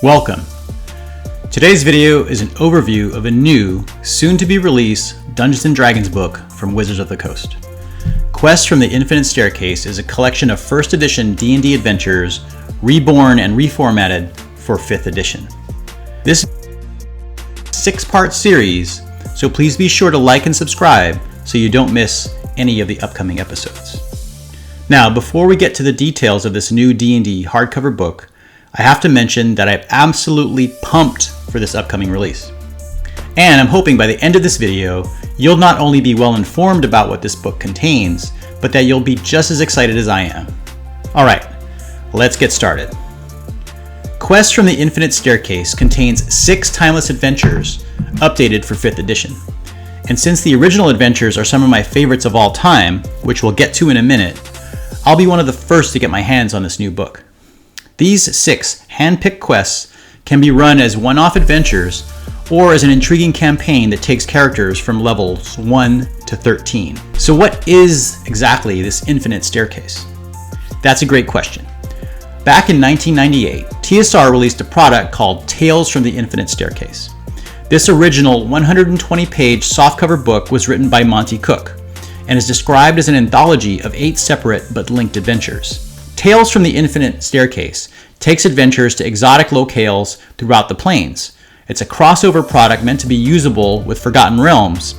Welcome. Today's video is an overview of a new, soon-to-be-released Dungeons & Dragons book from Wizards of the Coast. Quest from the Infinite Staircase is a collection of 1st edition D&D adventures reborn and reformatted for 5th edition. This is a 6-part series, so please be sure to like and subscribe so you don't miss any of the upcoming episodes. Now, before we get to the details of this new D&D hardcover book, I have to mention that I'm absolutely pumped for this upcoming release. And I'm hoping by the end of this video, you'll not only be well informed about what this book contains, but that you'll be just as excited as I am. Alright, let's get started. Quest from the Infinite Staircase contains 6 timeless adventures, updated for 5th edition. And since the original adventures are some of my favorites of all time, which we'll get to in a minute, I'll be one of the first to get my hands on this new book. These 6 hand-picked quests can be run as one-off adventures or as an intriguing campaign that takes characters from levels 1 to 13. So what is exactly this Infinite Staircase? That's a great question. Back in 1998, TSR released a product called Tales from the Infinite Staircase. This original 120-page softcover book was written by Monty Cook and is described as an anthology of 8 separate but linked adventures. Tales from the Infinite Staircase takes adventures to exotic locales throughout the planes. It's a crossover product meant to be usable with Forgotten Realms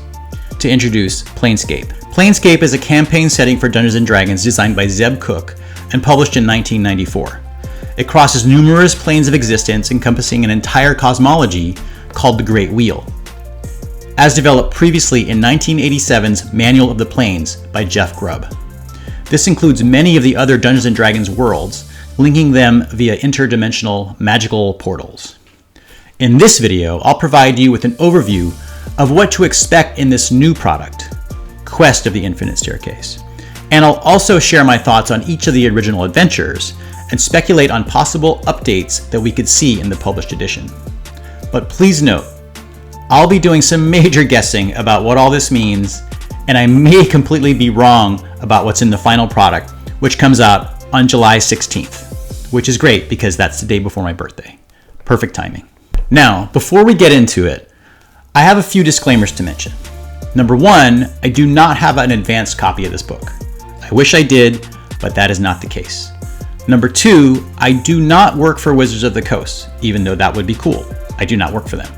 to introduce Planescape. Planescape is a campaign setting for Dungeons & Dragons designed by Zeb Cook and published in 1994. It crosses numerous planes of existence encompassing an entire cosmology called the Great Wheel, as developed previously in 1987's Manual of the Planes by Jeff Grubb. This includes many of the other Dungeons & Dragons worlds, linking them via interdimensional magical portals. In this video, I'll provide you with an overview of what to expect in this new product, Quest of the Infinite Staircase. And I'll also share my thoughts on each of the original adventures and speculate on possible updates that we could see in the published edition. But please note, I'll be doing some major guessing about what all this means, and I may completely be wrong about what's in the final product, which comes out on July 16th, which is great because that's the day before my birthday. Perfect timing. Now, before we get into it, I have a few disclaimers to mention. Number 1, I do not have an advanced copy of this book. I wish I did, but that is not the case. Number 2, I do not work for Wizards of the Coast, even though that would be cool. I do not work for them.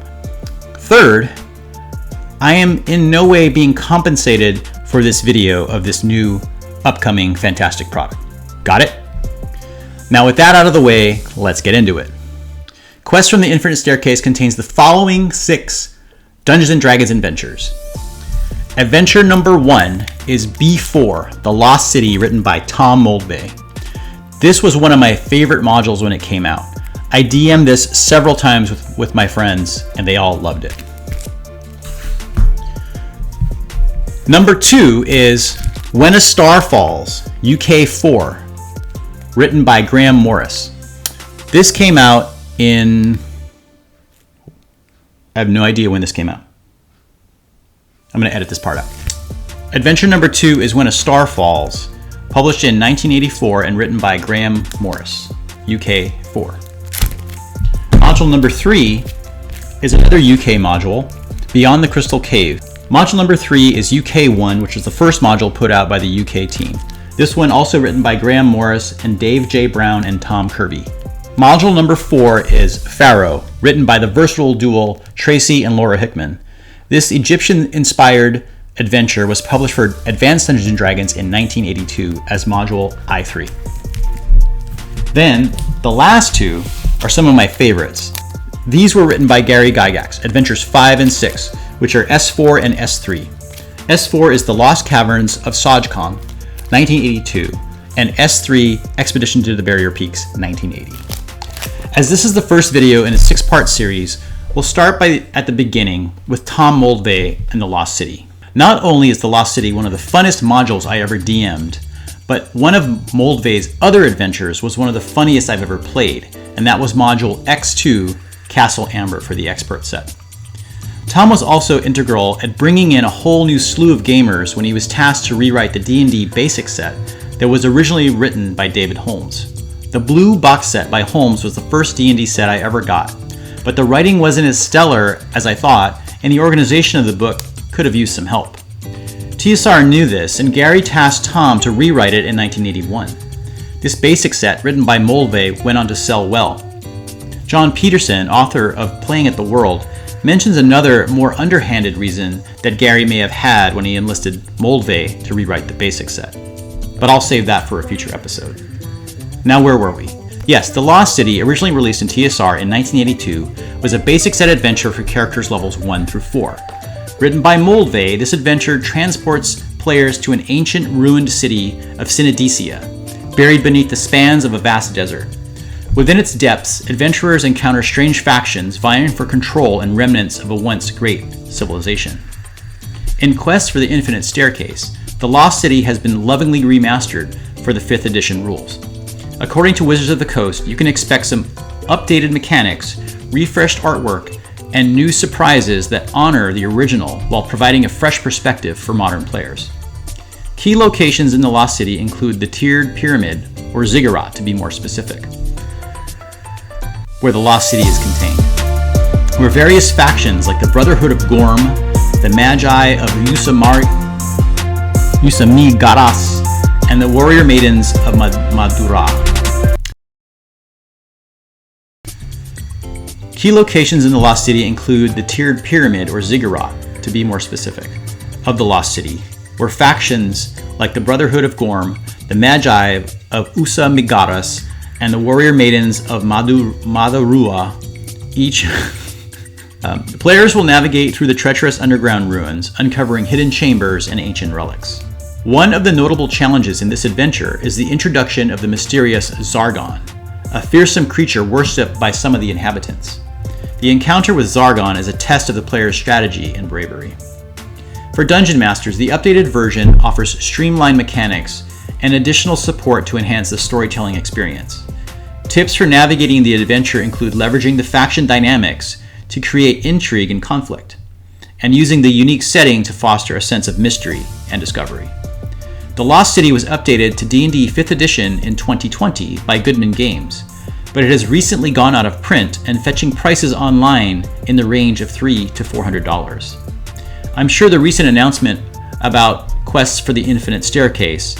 Third, I am in no way being compensated for this video of this new upcoming fantastic product. Got it? Now with that out of the way, let's get into it. Quest from the Infinite Staircase contains the following 6 Dungeons & Dragons adventures. Adventure number 1 is B4, The Lost City, written by Tom Moldvay. This was one of my favorite modules when it came out. I DM'd this several times with my friends and they all loved it. Number 2 is When a Star Falls, UK 4, written by Graham Morris. This came out in... I have no idea when this came out. I'm going to edit this part out. Adventure number 2 is When a Star Falls, published in 1984 and written by Graham Morris, UK 4. Module number 3 is another UK module, Beyond the Crystal Cave. Module number 3 is UK 1, which is the first module put out by the UK team. This one also written by Graham Morris and Dave J. Brown and Tom Kirby. Module number 4 is Pharaoh, written by the versatile duo Tracy and Laura Hickman. This Egyptian-inspired adventure was published for Advanced Dungeons & Dragons in 1982 as Module I3. Then, the last 2 are some of my favorites. These were written by Gary Gygax, Adventures 5 and 6, which are S4 and S3. S4 is The Lost Caverns of Sajkong, 1982, and S3, Expedition to the Barrier Peaks, 1980. As this is the first video in a 6-part series, we'll start at the beginning with Tom Moldvay and The Lost City. Not only is The Lost City one of the funnest modules I ever DM'd, but one of Moldvay's other adventures was one of the funniest I've ever played, and that was Module X2, Castle Amber for the Expert set. Tom was also integral at bringing in a whole new slew of gamers when he was tasked to rewrite the D&D basic set that was originally written by David Holmes. The blue box set by Holmes was the first D&D set I ever got, but the writing wasn't as stellar as I thought, and the organization of the book could have used some help. TSR knew this, and Gary tasked Tom to rewrite it in 1981. This basic set, written by Mulvey, went on to sell well. John Peterson, author of Playing at the World, mentions another, more underhanded reason that Gary may have had when he enlisted Mulvey to rewrite the basic set. But I'll save that for a future episode. Now, where were we? Yes, The Lost City, originally released in TSR in 1982, was a basic set adventure for characters levels 1 through 4. Written by Mulvey, this adventure transports players to an ancient ruined city of Synodecia, buried beneath the spans of a vast desert. Within its depths, adventurers encounter strange factions vying for control and remnants of a once great civilization. In Quest for the Infinite Staircase, The Lost City has been lovingly remastered for the 5th edition rules. According to Wizards of the Coast, you can expect some updated mechanics, refreshed artwork, and new surprises that honor the original while providing a fresh perspective for modern players. Key locations in The Lost City include the Tiered Pyramid, or Ziggurat to be more specific, where the Lost City is contained, where various factions like the Brotherhood of Gorm, the Magi of Usamigaras, and the Warrior Maidens of Madura. Key locations in the Lost City include the Tiered Pyramid, or Ziggurat to be more specific, of the Lost City, where factions like the Brotherhood of Gorm, the Magi of Usamigaras, and the Warrior Maidens of Madurua, each players will navigate through the treacherous underground ruins, uncovering hidden chambers and ancient relics. One of the notable challenges in this adventure is the introduction of the mysterious Zargon, a fearsome creature worshipped by some of the inhabitants. The encounter with Zargon is a test of the player's strategy and bravery. For Dungeon Masters, the updated version offers streamlined mechanics and additional support to enhance the storytelling experience. Tips for navigating the adventure include leveraging the faction dynamics to create intrigue and conflict, and using the unique setting to foster a sense of mystery and discovery. The Lost City was updated to D&D 5th edition in 2020 by Goodman Games, but it has recently gone out of print and fetching prices online in the range of $300 to $400. I'm sure the recent announcement about Quests for the Infinite Staircase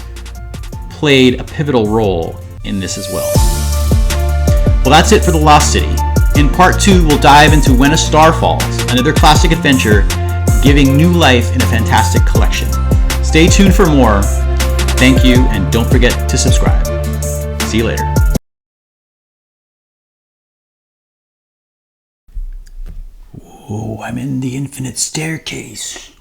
played a pivotal role in this as well. Well, that's it for The Lost City. In part 2, we'll dive into When a Star Falls, another classic adventure giving new life in a fantastic collection. Stay tuned for more. Thank you, and don't forget to subscribe. See you later. Oh, I'm in the Infinite Staircase.